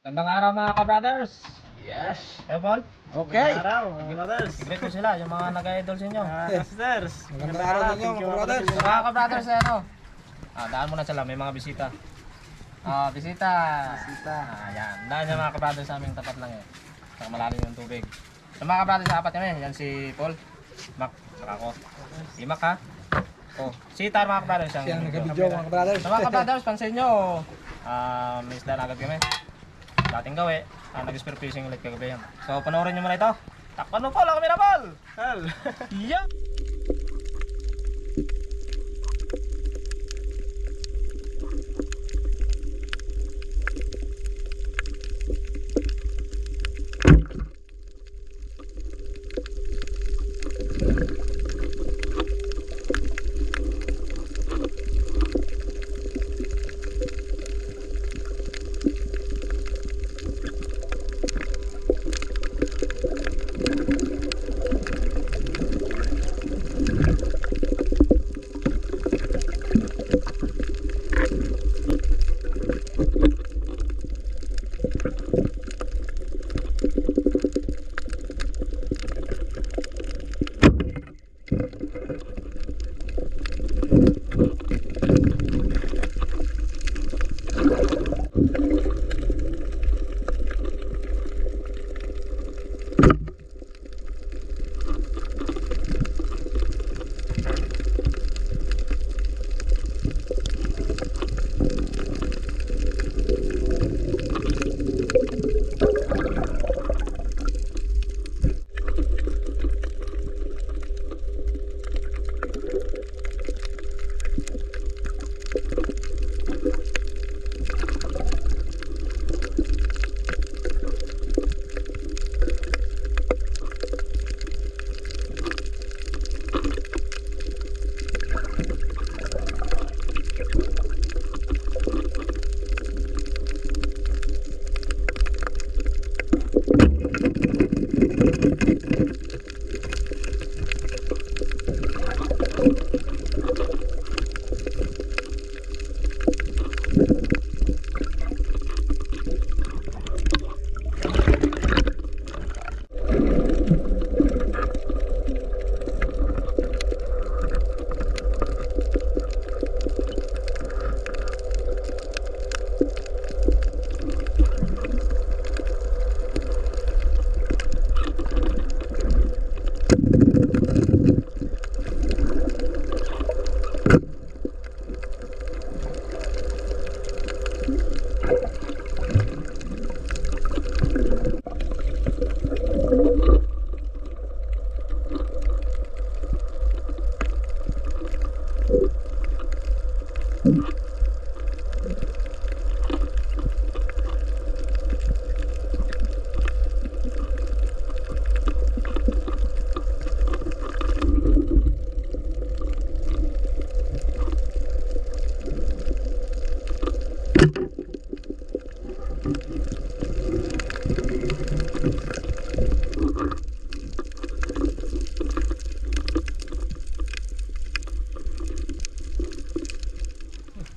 Magandang araw mga ka-brothers. Yes. Paul? Okay. Magandang araw, mga brothers. I-greet ko sila, yung mga nag-idol sa inyo. Sisters. Magandang araw din yung mga brothers. Mga ka-brothers, daan muna sila, may mga bisita. Bisita. Yan. Daan yung mga ka-brothers sa aming tapat lang eh. Saka malalim yung tubig. Yung mga ka-brothers, apat yun eh. Yan si Paul, Mac, saka ako. Si Mac ha. Oh, si Tar mga ka-brothers. Siya nag-video mga brothers. Sa mga ka-brothers, pansin nyo, may isda na agad kami. Dating gawi, nag-spear fishing ulit kagabi yan. So, panoorin nyo muna ito. Takpan mo po, lang kami na Paul! Yeah!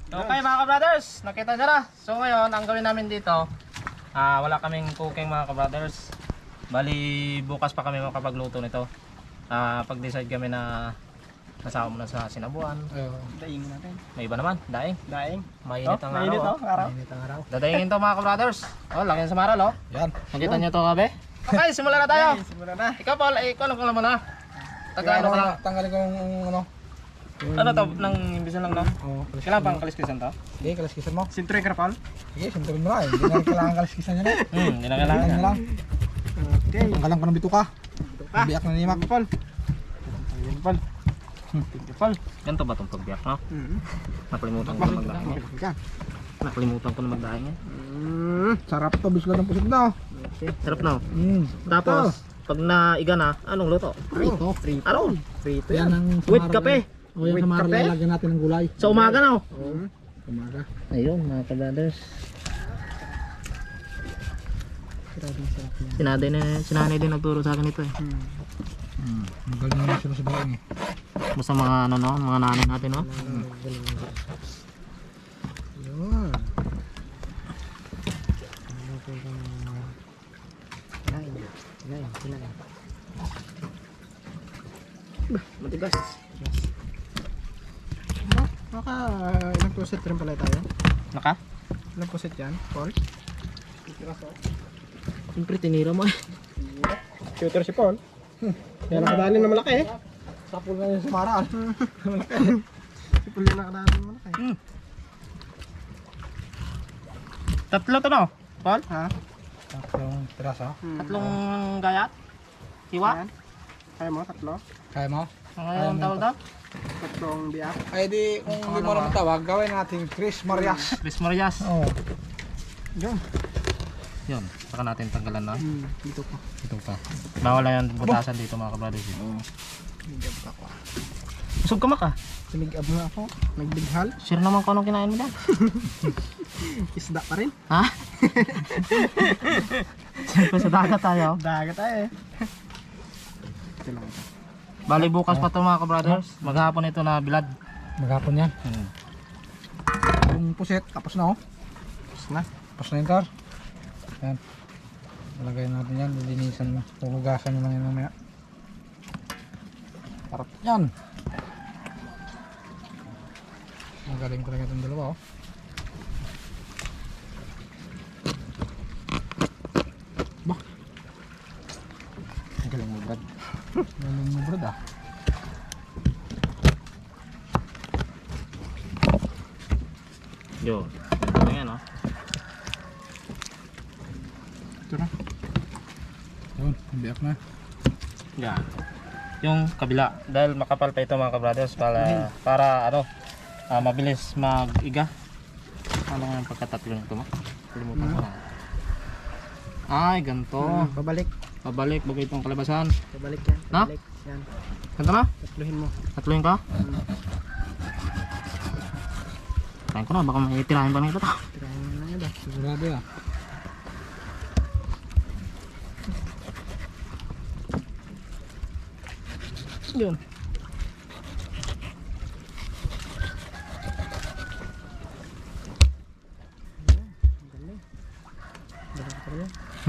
Okay mga ka-brothers, nakita nyo na. So ngayon, ang gawin namin dito, wala kaming cooking mga ka-brothers. Bali, bukas pa kami makapagluto nito. Pag-decide kami na nasama muna sa sinabuan. Daing natin. May iba naman, daing. Daing. Mainit ang Mainit araw. araw. Mainit ang araw. Dadaingin to mga ka-brothers. Oh, laki ng samaral oh. Yan. Nakita nyo to kabe? Okay, simulan na tayo. Simula na. Ikaw Paul, ikaw lang mo na. Taga ano ka lang? Tanggalin ko yung ano. Ano to, nang imbisan lang no? Oh, Kailangan pang kaliskisan to? sige, kalaskisan mo. Sintre Karpal. Sige, sunturin mo na. Hindi na kailangan kalaskisan niya na. Hindi na kailangan. Kailangan lang. Okay. Tanggalan ko ng bituka. Biyak na ni Mac. Karpal. Karpal. Karpal. Ganito ba itong pagbiyak no? Nakalimutan ko na magdaing eh. Yan. Nakalimutan ko na magdaing eh. Sarap to, bisla ng pusog na. Sarap na. Sarap Tapos, pag naiga na, anong luto? Prito. Ano? Prito Yan yan. ang With kape. O yan With sa kape? lalagyan natin ng gulay. Sa umaga na oh. Umaga. Ayun mga ka-brothers. Sinanay din nagturo sa akin ito eh. Magaling naman sila sa baong eh. Basta mga ano no, mga nanay natin no. Yun. Matigas. Naka ilang pusit rin pala tayo. Naka? Ilang pusit yan, Paul? Siyempre tinira mo eh. Shooter si Paul. Yan ang kadali na malaki eh. Sapul na yun sa maraan. Malaki. Si Paul yan ang kadali na malaki. Tatlo to no? Paul? Ha? Tatlong piraso. Tatlong gayat? Hiwa? Yan. Kaya mo, tatlo. Kaya mo? Ang tawag daw? Tatlong biyak. Ay di, kung hindi mo naman tawag, gawin natin Chris Marias. Chris Marias. Oo. Yun. Yun. Saka natin tanggalan na. Dito pa. Ito pa. Bawal na yung butasan dito mga kabrothers. Nagab ako. Busog ka maka. Nagab nga ako. Nagbighal. Share naman ko anong kinain mo dyan. Isda pa rin. Ha? Siyempre sa dagat tayo. Dagat tayo eh. Ito lang ito. Bali bukas pa to mga kabrothers. Maghapon ito na bilad. Maghapon yan. Yung pusit, tapos na oh. Tapos na. Tapos na yung tar. Yan. Malagay natin yan, lilinisan mo. Hugasan mo lang yan mamaya. Parap yan. Magaling talaga itong dalawa oh. Ang galing mo Brad. Galing mo brad ah. Yo. Ito yan oh. Ito na. Yun, biyak na. Yan. Yung kabila. Dahil makapal pa ito mga kabrothers para ano mabilis mag-iga. Ano nga yung pagkatatlo nito mo? Kalimutan ko na. Ay, ganito. Pabalik. Pabalik, bagay itong kalabasan. Pabalik yan. Na? Pabalik. Yan. Ganito na? Tatluhin mo. Tatloin ka? Kain ko na, baka may tirahin pa nito. Tirahin mo na yun ba? Sigurado ah. Yun.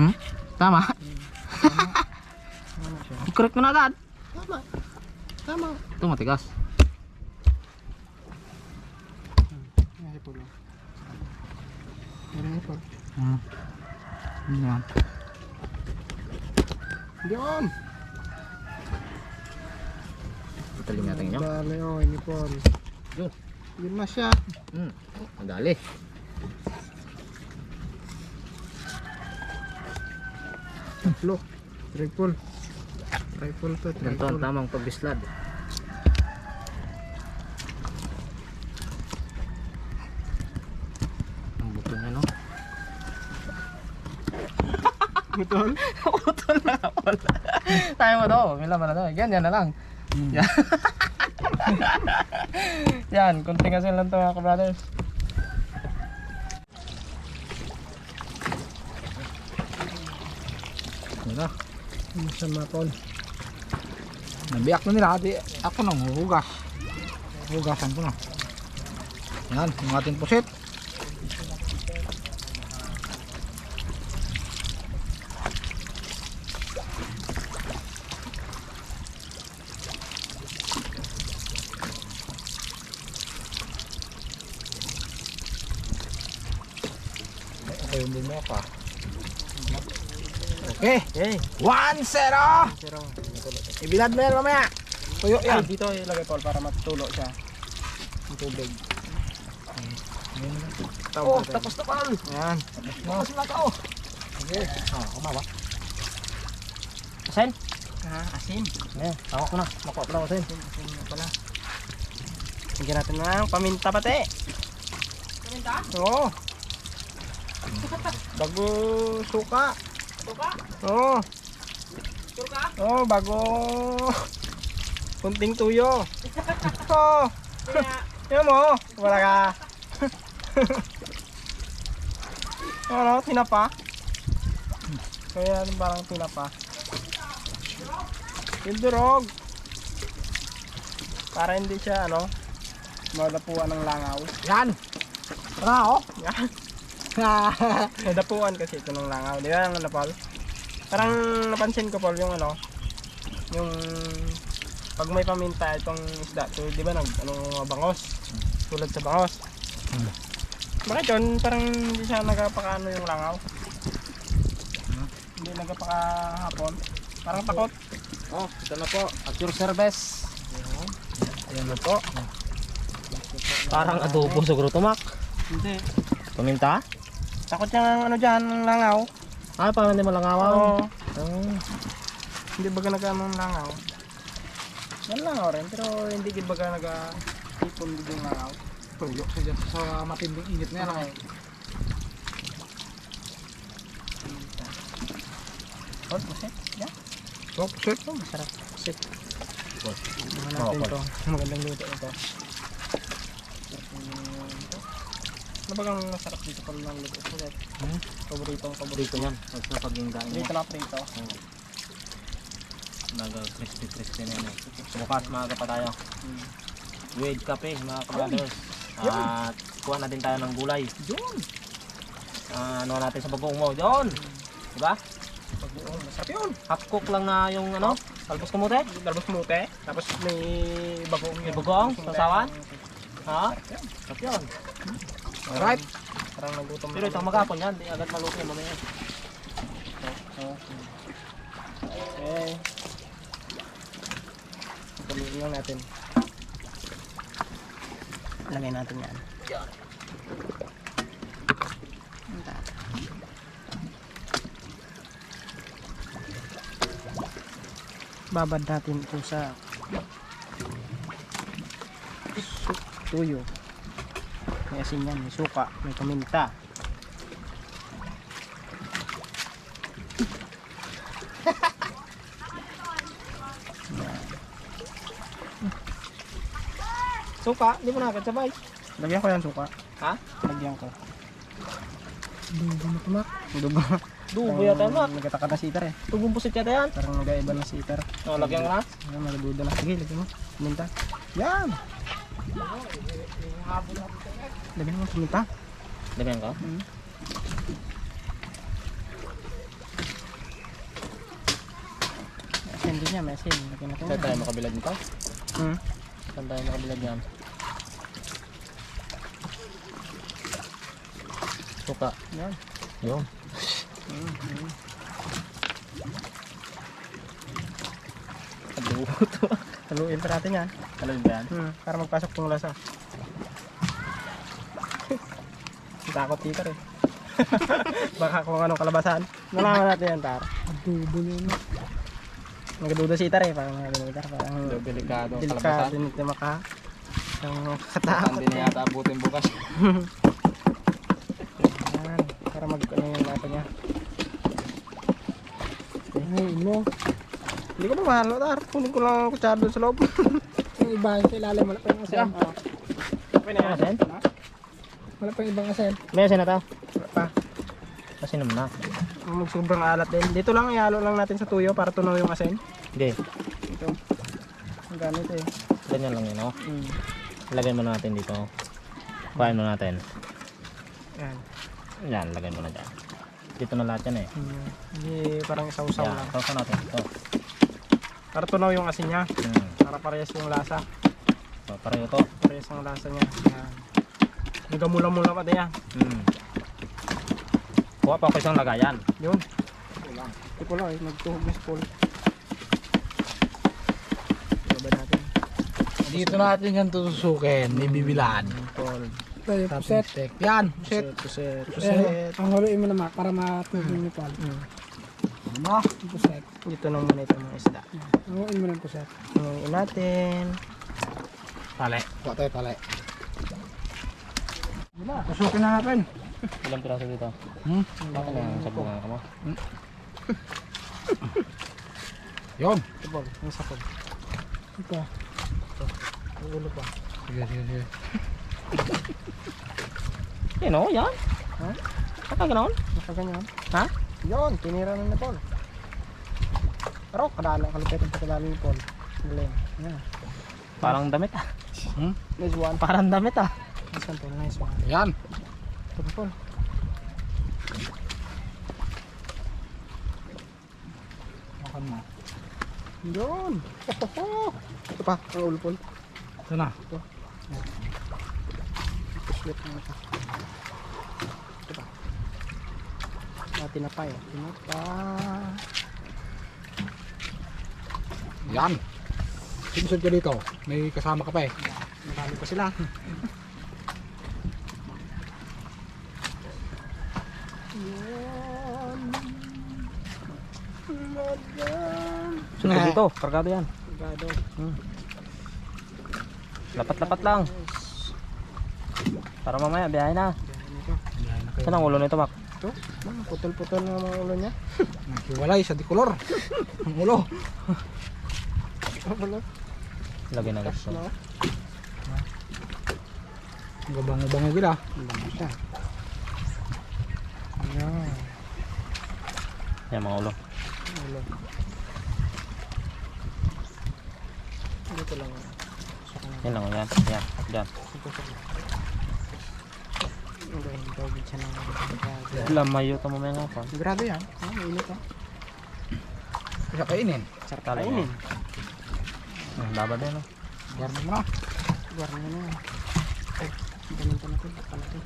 Hmm? Tama? I-correct mo na agad. Tama. Tama. Ito matigas. Yan si Paul. Yan si Paul. Yan. Diyan. Italing natin nyo. Dali oh, ini Paul. Yun. Yun na siya. Ang dali. Tatlo. Triple. Triple to. Ganito ang Triple. tamang pagbislad. Ang buto niya no? Putol. Utol na kapal. Tayo mo to. May laman na to. Ganyan na lang. Yan. Yan. Kunting asin lang to mga kabrothers. Yan na. Ano siya mga Paul? Nabiyak na nila. Di, ako nang hugas. Hugasan ko na. Yan, yung ating pusit. Okay, yung bumo pa. Okay. Okay. 1-0! Pero, Ibilad mo yan mamaya. Tuyo ay, yan. dito ilagay Paul para matutulo siya. Ang tubig. Oh, tapos na pal. Yan. Tapos na to. Okay. Kumawa. Asin? Asin. Eh, hawak ko na. Makuha ko na asin. Asin na pala. Lagyan natin ng paminta pati. Paminta? Oo. Bago suka. Suka? Oo. Suka? Oo, bago kunting tuyo. Oo. Yan mo, wala ka. Ano, tinapa? Kaya parang tinapa. Yung durog. Para hindi siya ano, madapuan ng langaw. Yan. Tara oh. Yan. Madapuan kasi ito ng langaw. Di ba ang Paul? Parang napansin ko Paul yung ano, yung pag may paminta itong isda, so di ba bangos? Tulad sa bangos. Bakit yun? Parang hindi siya nagpakaano yung langaw. Hindi nagpakahapon. Parang takot. Oh, ito na po. At your service. Ayan na po. Parang adobo siguro tumak. Hindi. Paminta? Takot yung dyan, ng langaw. Ah, parang hindi malangawan. Oo. Oh. Hindi baga nag-ano ng langaw. Yan langaw rin, pero hindi baga nag-ipon din yung langaw. Tuyo siya dyan sa matinding init na yan. Okay. Oh, pusit. Yan. So, pusit. Oh, masarap. Pusit. Good. Tingnan natin ito. Magandang luto ito. Ano bagang masarap dito pala ng luto? Pusit. Paborito yan. Huwag na pag-inggain mo. Dito na prito. Crispy na yan. Bukas maaga pa tayo. With kape mga kabrothers. At kuha na din tayo ng gulay. Yun. Ano natin sa bagoong mo. Yun. Diba? Pag-uong. Masarap yun. Half cook lang na yung ano. Talbos kamote. Dalbos mute. Tapos may bagoong May bagoong? Sasawan? Ha? Sarap yun. Alright. Parang nagutom Pero itong magapon yan. Di agad maluto yung mamaya. Okay. Paluin lang natin. Lagay natin yan. Babad natin ito sa tuyo. May asin yan, may suka, may paminta. Suka, di mo na agad sabay. Lagyan ko yan suka. Ha? Lagyan ko. Dugo na tumak. Dugo. Dubo yata yun. Nagkataka na sitar eh. Tugong pusit yata yan. Parang nag-aiba na sitar. O, lagyan ko na. Ayan, nagaduda na. Sige, lagyan mo. Puminta. Yan! Lagyan mo puminta. Lagyan ko. Asin din niya, may asin. Lagyan natin. Saan tayo makabilad nito? Hmm. Saan tayo makabilad yan? Suka. Yan. Yun. Adobo to. Haluin pa natin yan. Alam ba yan? Para magpasok tong lasa. Takot dito rin. Baka kung anong kalabasan. Nalaman natin yan, Tar. Adobo yun. Nagaduda si Tar eh. Parang nagaduda. Parang Delikado ang delikado kalabasan. nito maka. Ang Saan katakot. din yata abutin bukas. Yan. Para mag-ano yung lasa niya. Ay, no. Hindi ko pa mahalo, Tar. Kunin ko lang ang kutsara doon sa loob. Yung iba, sa ilalim, wala pa yung asin. Okay na yan. Asin? Wala pa yung ibang asin. May asin na to. Wala pa. Asin naman na. Kung sobrang alat din. Dito lang ihalo lang natin sa tuyo para tunaw yung asin. Hindi. Ito. Ang ganito eh. Ganyan lang yun, no? Lagay mo natin dito. Kuhain mo natin. Yan. Yan, lagay mo na dyan. Dito na lahat yan eh. Hindi parang isaw-saw Yan, lang. sausa natin ito. Para tunaw yung asin niya. Para parehas yung lasa. So, pareho to. Parehas ang lasa niya. Yan. Nagamula-mula pa din yan. Kuha pa ako isang lagayan. Yun. Ito ko lang eh. Nagtuhog na spool. Baba natin. Dito natin yan tutusukin. May bibilan. Paul. Puset. Yan. Puset. Puset. Eh, ang haluin mo naman para matugin niyo pa. Ano? Puset. Dito nang muna ito mga isda. Haluin mo ng puset. Haluin natin. Tali. Kuha tayo tali. Tusukin na natin. Ilang piraso dito? Bakit na sa bunga ka mo? Yun. Ito Paul. Yung sakod. Ito. Ang ulo pa. Sige, sige, sige. Yan o, yan. Ha? Baka ganoon? Nakaganyan. Ha? Yun. Tinira na Paul. Pero kadala. Kalupit ang pagkadala ni Paul. Galing. Yan. Parang damit ah. Nice one. Parang damit ah. Nice one Paul. Nice one. Yan. Ito pa Paul. Makan mo. Yun. Ito pa, ang ulpol. Ito na. Puslit na ito. Ito pa. Tinapay. Tinapay. Yan. Sinisod ka dito. May kasama ka pa eh. Marami pa sila. Sunod dito, kargado yan. Gado. Lapat-lapat lang. Para mamaya, biyahe na. Yan na kayo. Saan ang ulo nito, Mac? Ito, putol-putol na mga ulo niya. Naghiwalay sa dikolor. Ang ulo. Lagay na gusto. Ang gabango-bango gila. Bango siya. Ayan. Yan mga ulo. Ulo. Dito lang. Yan lang, yan. Yan, yan. Tawag siya ng Lamayo ito mamaya nga pa. sigurado yan. Mainit ha. Kaya kainin. Sarap Kainin. kainin. Babad yan, no? Yan mo na. Guarda na yan. Ganun pa natin. Palaki.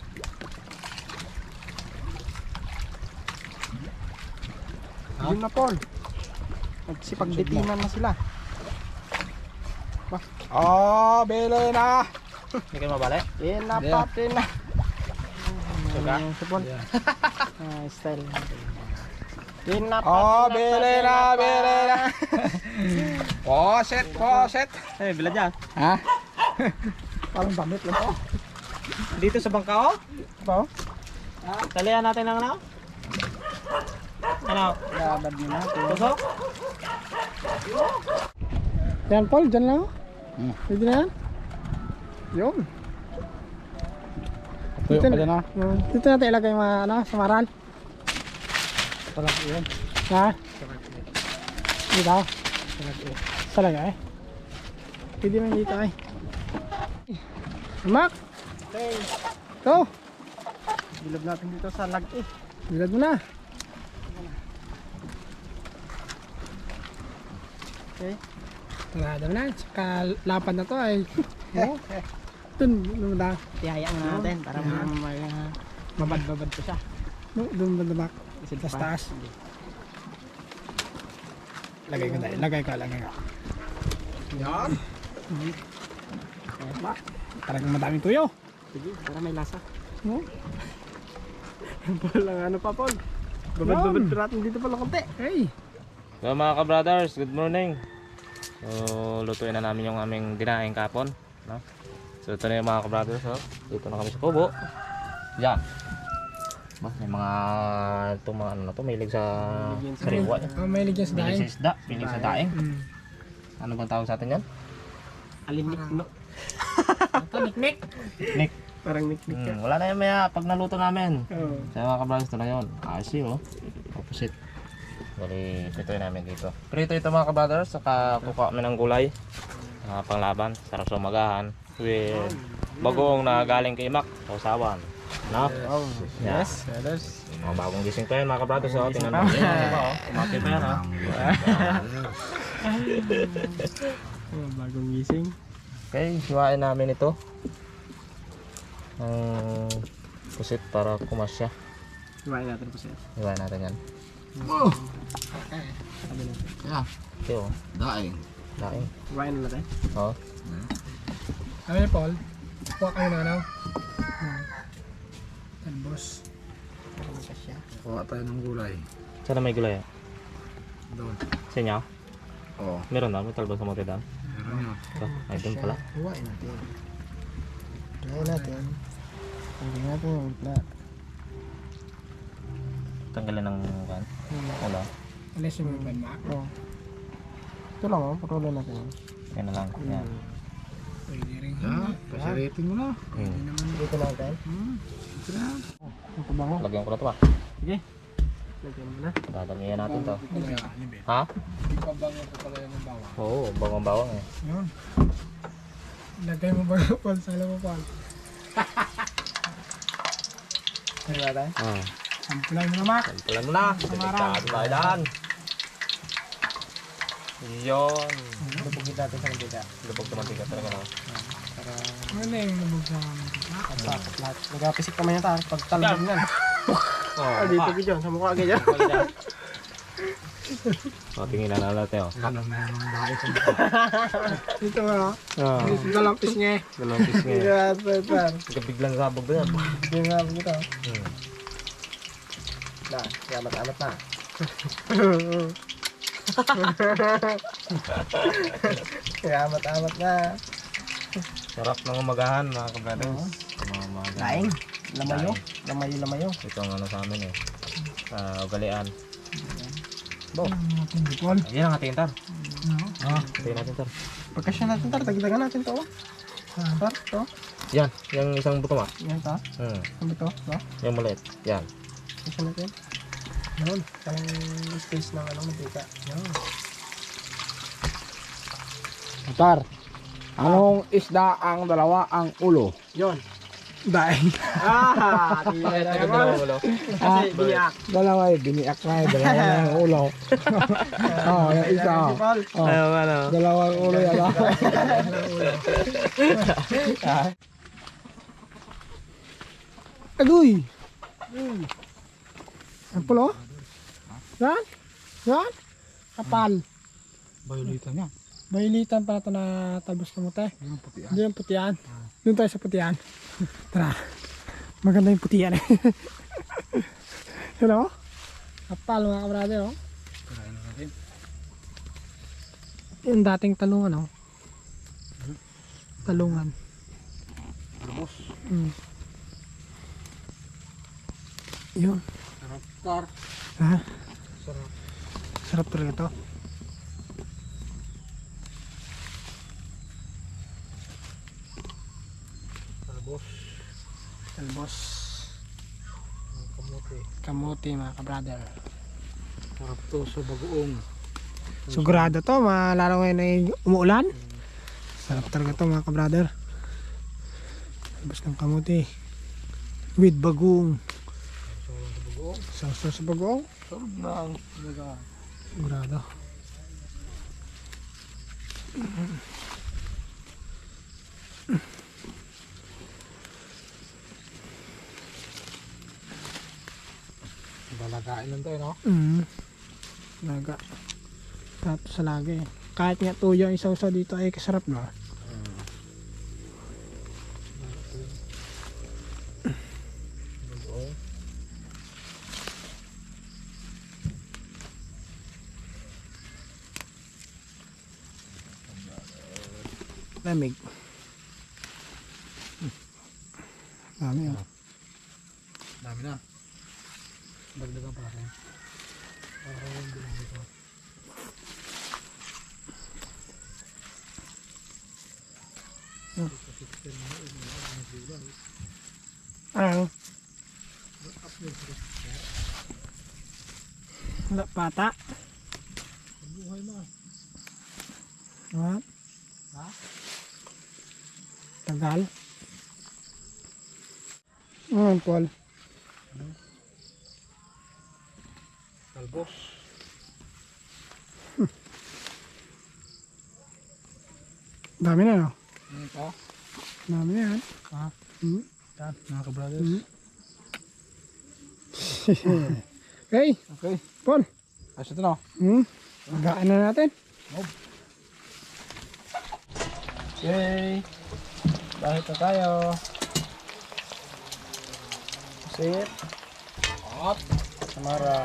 Yun na Paul. Nagsipagditinan na sila. Oh, bele na. Hindi kayo mabali? Yan na Yeah. pati na. Suga? Si Paul. Style. Yan na Oh, pati bele na, bele na. Poset, poset. Eh, bilad yan. Ha? Parang damit lang po. Dito sa bangka, oh? Ito. Talihan natin ng ano? Ano? Babad nyo na. Tusok? Yan Paul, dyan lang. Pwede na yan. Yun. Tuyo ka dyan ha. Dito natin ilagay yung mga ano, samaral. Sarap yun. Ha? Dito. Talaga eh. Pwede man dito eh. Mac! Ito! Bilog natin dito sa lag eh. Bilad mo na. Okay. Tulada na. Saka lapad na to ay. Oo. Dun, lumada. Tihayaan na natin para mabad-babad ko siya. Dun ba Mac? Kasi Taas taas. Lagay ko tayo. Lagay ko. Yan. Parang madaming tuyo. Sige, para may lasa. No? Paul, ang ano pa Paul? Babad-babad ko natin dito pala konti. Hey! So mga ka-brothers, good morning. So lutuin na namin yung aming dinaing kapon, no? So ito na yung mga ka-brothers, oh. Dito na kami sa kubo. Yan. May mga itong mga ano na to, mahilig sa sariwa. Mahilig yan sa Mahilig daing. sa isda, mahilig sa daing. Mm. Ano bang tawag sa atin yan? Alinik no. Ito, niknik. Nick. Parang niknik ka. Wala na yan maya pag naluto namin. Oo. Sa mga ka-brothers, ito na yun. Ayos yun, oh. Opposite. Bali, pritoy namin dito. Prito ito mga ka-brothers, saka kukuha kami ng gulay. Panglaban, sarap sa umagahan. With bagoong na galing kay Mac, sausawan. No? Yes. Mga bagong gising pa yan mga ka-brothers, oh. Tingnan mo. Kumakit pa yan, oh. Bagong gising. Okay, hiwain namin ito. Ang pusit para kumasya. Hiwain natin po siya. Hiwain natin yan. Yan. Okay, oh. Daing. Daing. Hiwain na natin. Oh. Ano yun, Paul? Kuha kayo na ano? Talbos. Parang siya. Kuha tayo ng gulay. Sana may gulay, ah. Doon. Sa inyo? Oo. Meron na, may talbos sa mga dan. Meron yan. Ito, ay doon pala. Hiwain natin. Hiwain natin. Hiwain natin yung utla. Tanggalin ng kan. Wala. Alis yung mga Mac. Oo. Ito lang oh, patuloy natin. Yan na lang. Yan. Pwede rin. Yan. Pasaritin mo na. Dito lang tayo. Ito na. Ang kabango. Lagyan ko na ito, ah. Sige. Lagyan mo na. Dadamihan natin to. Ha? Ipabango ko pala yan ng bawang. Oo, bawang-bawang eh. Yun. Lagay mo ba Paul? Sala mo Paul. Ano ba tayo? Sampulan mo na Mac. Sampulan mo na. Delikado tayo daan. Yun. Lubugin natin sa mantika. Lubog na mantika talaga na. Para Ano yung nabog sa sakot lahat. Nagkapisik naman yan tayo pag talabog yan. Oh, Dito gidyon, sa mukha gidyon. O, tingin na natin, oh. Ano na yung bahay sa dito nga. Ah, Dalampis niya eh. dalawang piece ngayon. Grabe, par. Biglang sabog na yan. Hindi nga ako ito. Hmm. Na, yamat-amat na. Yamat-amat na. Sarap ng umagahan, mga kabrothers. Mga umaga. Laing. Lamayo. Lamayo. Ito ang ano sa amin, eh. Ugalian. Bo, Bukol. ayan ang ating tar. No. Ating natin tar. Pagkasya natin tar, tagdagan natin to. Tar, to. Yan, yung isang buto ma. Yan to. Ano to? To. Yung maliit. Yan. Pagkasya natin. Yun. Ang space ng ano, mantika. Yan. Tar, anong isda ang dalawa ang ulo? Yun. Daing. Di ba Ito na yung naman? ulo. Kasi biniak. Dalawa eh, biniak na eh, dalawa na ang ulo. Oo, yung isa. Oh. Ano. Dalawang ulo yan. Agoy. Ang pulo? Yan? Yan? Kapal. Bayolita niya. Bayilitan pala ito na talbos ng mute. Yung puti. Hindi yung putian. Doon tayo sa putian. Tara. Maganda yung putian eh. Hello? Kapal mga kabrade oh. Karain natin. Yung dating talungan oh. Talungan. Lubos. Yun. Sarap. Tar. Ha? Sarap. Sarap talaga to. Lubos. Talbos. Kamote. Kamuti mga kabrother. Sarap to sa bagoong. Sigurado to, lalo ngayon ay umuulan. Sarap talaga to mga kabrother. Talbos ng kamuti. With bagong. Sausaw sa bagong. Sarap na ang mga. Sigurado. Balagain lang tayo, no? Laga. Sarap to sa lagi. Kahit nga tuyo ang sausaw dito ay kasarap no. Lamig. Dami oh. Dami na. Dagdagan pa rin. Ano? Wala pata. Buhay na. What? Ha? Tagal. Ano Paul? Talbos. Dami na no? Ano pa? Dami na yan. Ha? Hmm? Yan, mga kabrothers. Okay, Okay. Paul. Ayos ito, no? Magaan na natin. Okay. Bakit na tayo? Sit. Hot. Samara.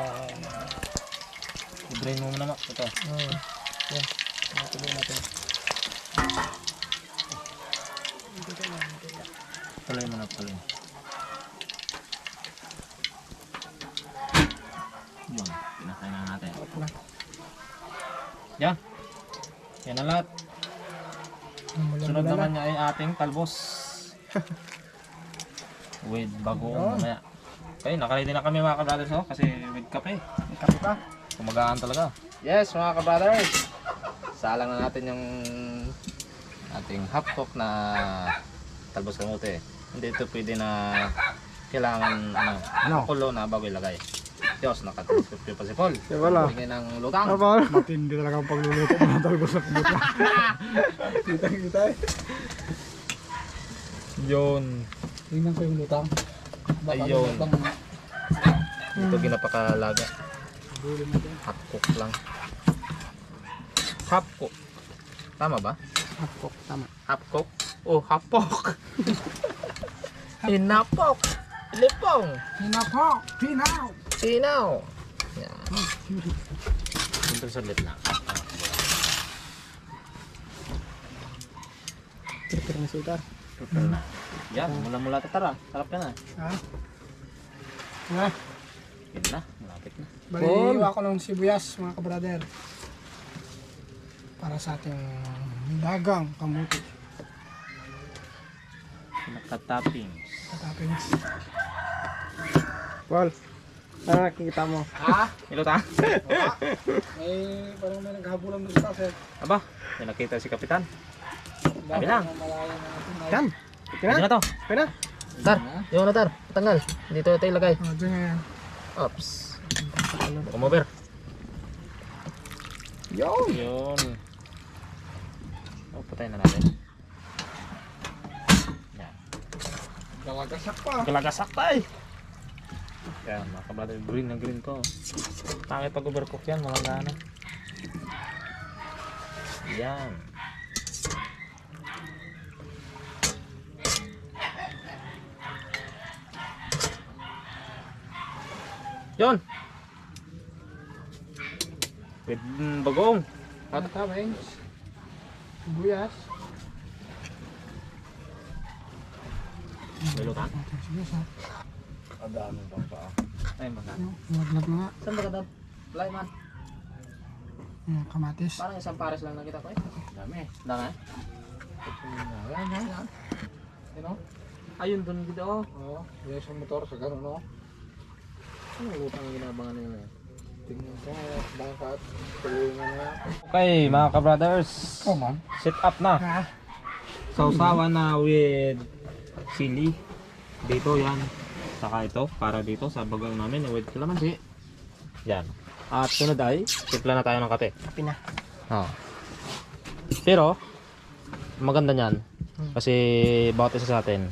I-drain mo muna, Mak. Ito. Yan. Natuloy natin. Tuloy mo na, tuloy. Yun. Pinakain na natin. Yan. Yan na lahat. Sunod naman niya ay ating talbos. With bagoong mamaya. Okay, nakaready na kami mga kabrothers, oh, kasi with kape. Kape pa. Kumagaan talaga. Yes, mga kabrothers. Salang na natin yung ating haptok na talbos kamote. Hindi ito pwede na kailangan ano, kulo na bago ilagay. Diyos, nakatulog pa si Paul. Si Paul, oh. Bigay ng lutang. Ano, Paul? Matindi talaga ang pagluluto ko ng talbos na kumot na. Kita eh. Yun. Tingnan ko yung lutang. Ayun. Ito ginapakalaga. Half cook lang. Half cook. Tama ba? Hapkok, tama. Half cook? Oh, half cook. Hinapok. Lipong. Hinapok! Pinaw! Sinaw. Yan. Ito sa na. Prepare na sutar. Total na. Yan, mula-mula tatara. Sarap ka na. Ha? Ha? Yun na, malapit na. Baliwa ko ng sibuyas mga kabrader. Para sa ating dagang kamuti. Nakatappings. Katapings. Paul, ano nakikita mo? Ha? Ilutang? May parang may naghabulan doon sa kasi. Aba, may nakita si Kapitan. Sabi lang. Yan. Pwede na to. Pwede na. Tar, yung na tar. Tanggal. Dito ito ilagay. Oh, dyan nga yan. Ops. Come over. Yun. Yun. Oh, patayin na natin. Yan. Galagasak pa. Galagasak tayo. Yan, mga kabrada, green na green ko. Pangit pag overcook yan, mga gana. Yan. Yun. With bagong. Katapings. Sibuyas. May lutang? Sibuyas ha. Ang dami bang pa. Ay, mga. Naglag na nga. Saan ba ka Fly man. Yung kamatis. Parang isang pares lang nakita ko eh. Dami. Dami? Yan, yan, yan. You know? Ayun dun dito oh. Oo, yan sa motor sa gano'n, no? Anong lutang ang ginabangan nila eh? Tingnan ko, bakit tuloy na na. Okay mga ka-brothers. Come on. Set up na. Ha? Sausawan na with chili. Dito yan. Saka ito para dito sa bagang namin with kalamansi. Yan. At sunod ay timpla na tayo ng kape. Kapi na. Oh. Pero maganda niyan kasi bawat isa sa atin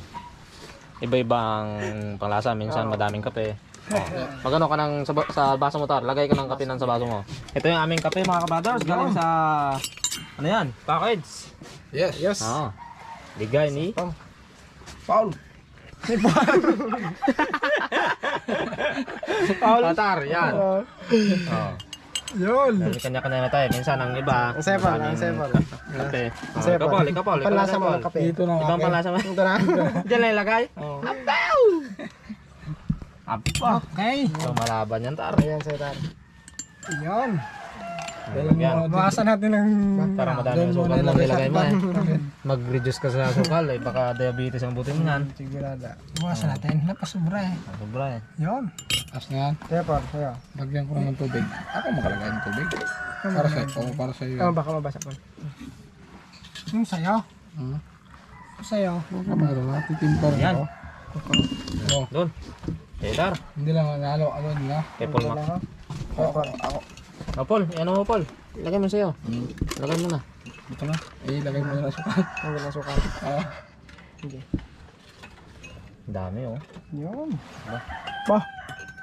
iba-iba ang panglasa. Minsan madaming kape. Oh. Magano ka ng sa baso mo tar, lagay ka ng kape ng sa baso mo. Ito yung aming kape mga ka-brothers galing sa ano yan, package. Yes. Yes. Oo. Bigay ni Paul. Paul Tatar, yan. Oh. Oh. Yun. May kanya-kanya na tayo. Minsan ang iba. Ang sepal, ang maraming sepal. Kape. Oh, Sepal. Ikapol. Panlasa mo ng kape. Dito na Ibang panlasa mo. Ito na. Diyan lang ilagay. Oh. Apa. Okay. So malaban yan, Tar. Ayan sa tar. Yun. Yan. Bawasan natin ng... Para madami yung sukal lang ilagay mo eh. Mag-reduce ka sa sukal eh. Baka diabetes ang butin mo yan. Sigurada. Bawasan natin. Napasubra eh. Sobra eh. Yun. As na yan. Kaya Paul, sa'yo. Lagyan ko na ng tubig. Ako makalagay ng tubig. Para sa iyo. Para sa iyo. Oh, baka mabasa Paul. Yung sayo. Hmm? Sayo. Huwag ka magalala. Titimpa rin Yan. ako. Oh, Doon. Eh, Tar. hindi lang nalo. Ano nila? Kay Paul Mac. Ako. Ako. Oh, Paul. Ano mo, Paul? Ilagay mo sa'yo. Ilagay mo na. Ito na. Eh, lagay mo na sa sukal. Ang ganda sukal. Ah. Dami oh. Yun. Bah.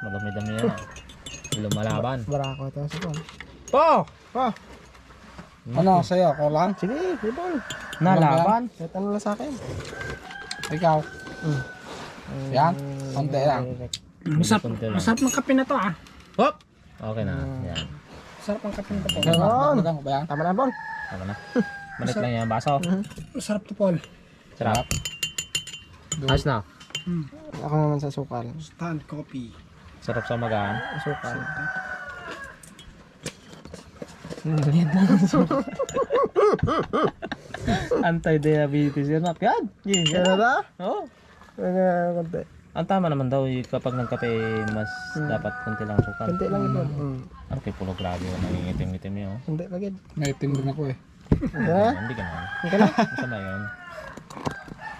Madami-dami yan ah. Lumalaban. Barako ito sa Paul. Po! Ano sa'yo? Ako lang? Sige, si Paul. Nalaban. Kahit ano lang sa akin. Ikaw? Yan? Konti lang. Masarap. Masarap ng kape na to ah. Hop! Okay na. Yan. Masarap ng kape na to. Okay, magdagang ko ba yan? Tama na Paul. Ano na? Malit lang yung baso. Masarap to Paul. Sarap. Ayos na. Ako naman sa sukal. Stand coffee. Sarap sa magaan. Sukal. Anti-diabetes yan. Yan. Kaya na ba? Oo. Kaya konti. Ang tama naman daw kapag nagkape mas dapat konti lang sukal. Konti lang ito. Ano kay puno grabe yung nangingitim-ngitim yun. Konti lagi. May itim din ako eh. Ha? Hindi ka na. Hindi na. Masama yun.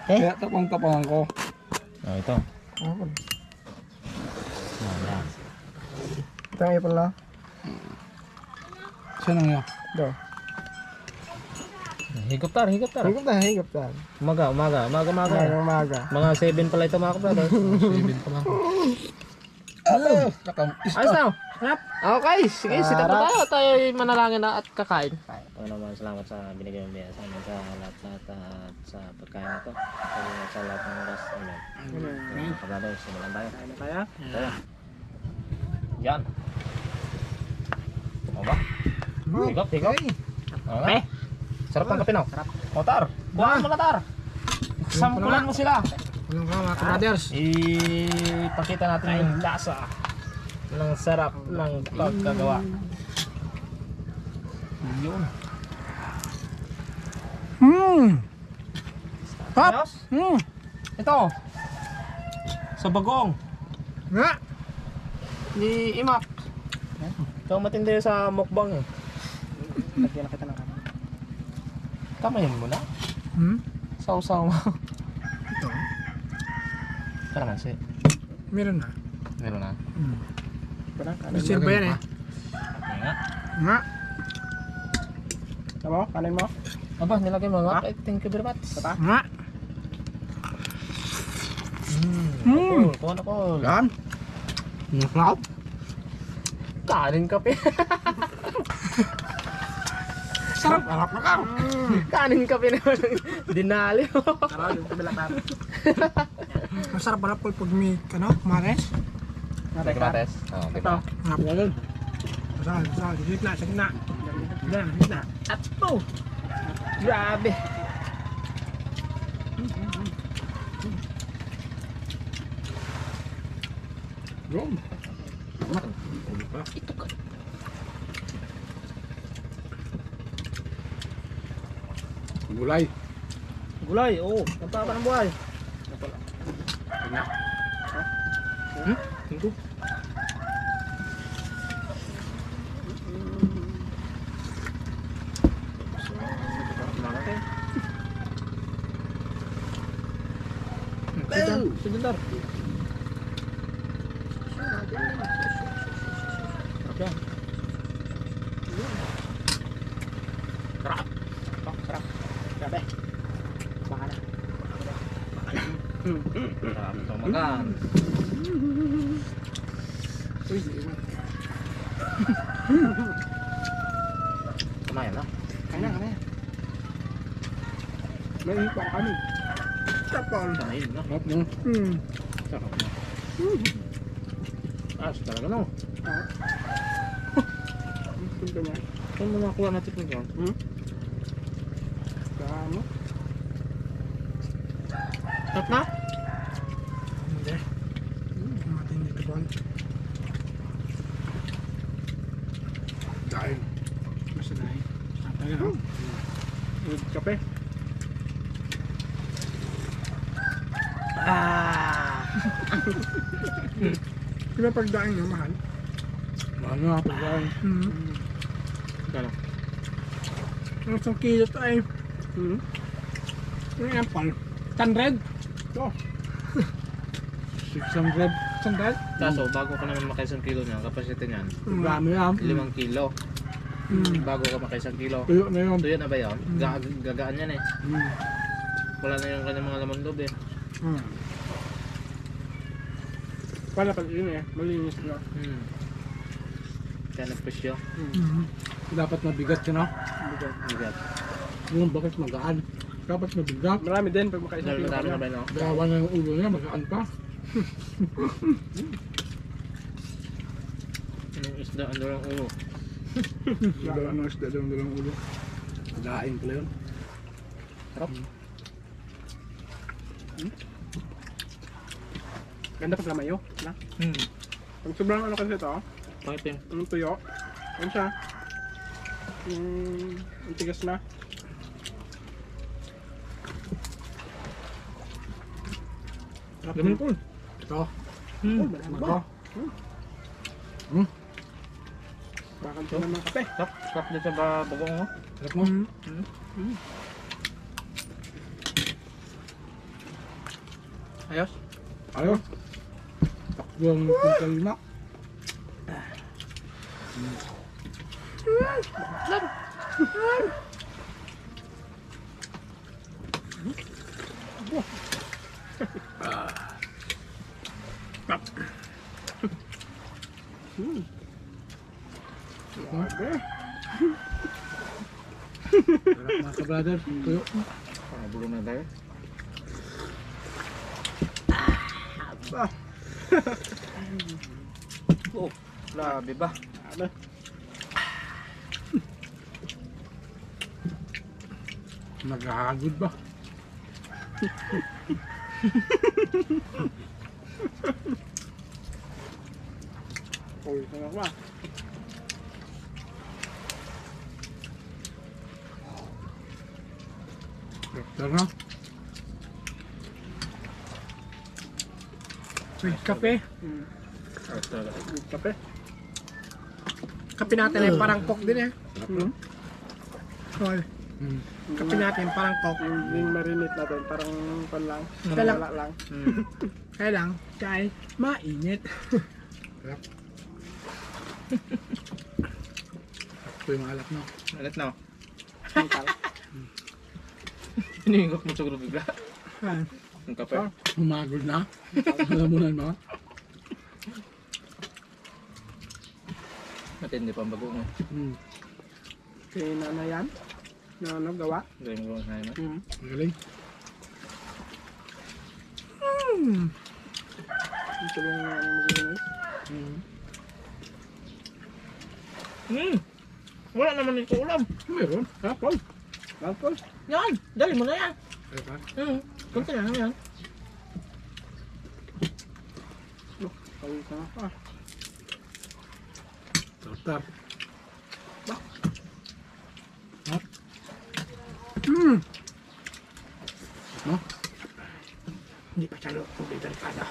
Kaya tapang-tapangan ko. Oh, ito. Oh, Oh, yan. Ito ang ipon na. Saan ang yun? Do. Higop tar. Higop tayo. Umaga. Umaga. Mga 7 pala ito mga kabrado. 7 pa lang. Ayos na. Okay, sige, sikat na tayo. Tayo manalangin na at kakain. Ano naman, salamat sa binigay mo biya sa amin sa lahat at sa pagkain na to. Sa lahat ng oras. Amen. Mga kabrado, simulan tayo. Kain na tayo. Tayo. Yan. O ba? Higop. Okay. Sarap ng kape no? Sarap. O tar, buhaan mo na tar. Sampulan mo sila. Walang ka mga brothers. Ipakita natin yung lasa ng sarap ng pagkagawa. Yun. Hop! Ayos? Ito. Sa bagong. Nga! Ni Imak. Ikaw matindi sa mukbang eh. Lagyan na kita ng kanin. Kamayin mo na. Sausaw mo. Ito. Kalamansi. Meron na. Meron na. Ito na, kanin Mister mo. ba yan eh? Yan nga. Nga. Ito mo, kanin mo. Aba, nilagay mo nga. Thank you very much. Ito. Nga. Cool. Cool. Yan. Yung cloud. Kanin kape. Sarap. Harap na ka. Kanin kape naman. Dinali mo. Tara, yung kabila tayo. Masarap pala po pag may, mares. Natay ka. Kamates. Oh, Ito. Harap na yun. Masarap. Sa gitna. At to. Grabe. Yun. Gulay. Gulay, oo. Nagpapa ng buhay. Ito. Sebentar. Sarap. Sarap. Grabe. Baka na. Sarap ito makan. Uy, Kumain na. kanya. May hipa ka kami. Kapal. Kumain na. Harap na. Sarap na. Ayos talaga no. Punto niya. Saan mo nakuha natin ito dyan? Ano? Sarap na? Hindi. Matin dito ba? Dahil. Basta dahil. Talaga no? Kape. Di ba pag daing na mahal? Mahal na pagkain. Kano? Ang isang kilo to ay, yung apple, 100. 600. 100? Kaso, bago ka naman makaisang kilo niya, ang capacity niyan, Dami yan. 5 kilo. Bago ka makaisang kilo. Tuyo na yun. Tuyo na ba yun? Gagaan yan eh. Wala na yung kanyang mga laman loob eh. Wala pala yun eh. Malinis na. Kaya nag-push yun. Dapat mabigat yun no? Bigat. Yung bakit magaan. Dapat mabigat. Marami din pag makaisang Dahil kilo madami na kanya. ba no? Gawa na yung ulo niya, magaan pa. Anong isda, ano lang ulo? Gawa ng isda dalang ulo. Daing pala yun. Sarap. Ganda pag lamayo. Na? Pag sobrang ano kasi ito, Pangipin. anong tuyo. Ano siya? Ang tigas na. Ganun po. Ito. Mago. Bakal siya ng mga kape. Sarap. Sarap dito sa bagong mo. Sarap mo. Ayos. Ayos. Takbo ang punta lima. Sarap mga ka-brother. Tuyo. Nabulong na tayo. Oh, grabe ba? Naghahagod ba? Uy, sarap ba? Sarap na. With kape. With kape. Kape natin ay parang coke din eh. Sarap na. Tol. Mm. Kape natin parang coke. Yung marinate natin, parang pan lang. Kaya lang. Wala lang. Kaya lang, kaya mainit. Sarap. Ito yung alak na. Alat na. Ang tal. Hinihingok mo siguro bigla. Ang kape. Humagod na. Alam mo na mga. Matindi pa ang bago mo. Kaya na yan. Na nagawa. Gawin mo na yun. Magaling. Ito yung maglinis. Wala naman ito ulam. Meron. Hapon. Alcohol. Yan! Dali mo na yan. Ay pa. Kunti na yan. Kaya ka na pa. Sarap. No? Hindi pa siya tubig delikado.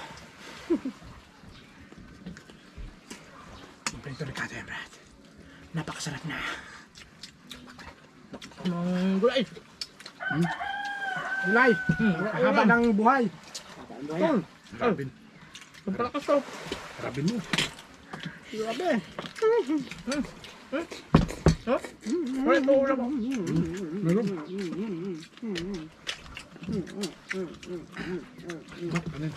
Tubig delikado yan, Brad. Napakasarap na. Ang gulay. Gulay. Haba ng buhay. Tol. Rabin. Pagpalakas to. Rabin mo. Grabe. Wala ito ulam mo. Meron. Kanin.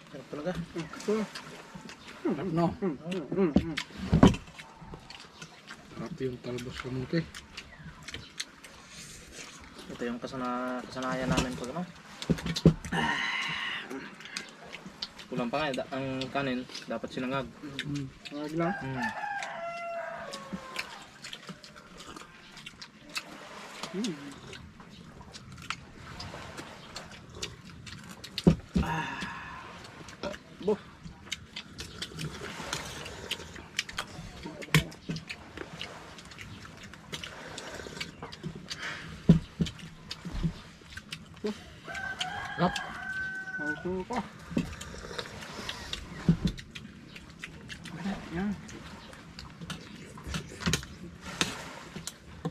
Sarap talaga. Sarap no. Sarap yung talbos kamuti. Ito yung kasanayan namin pag ano. Kulang pa nga, ang kanin dapat sinangag. Wag lang. Bo.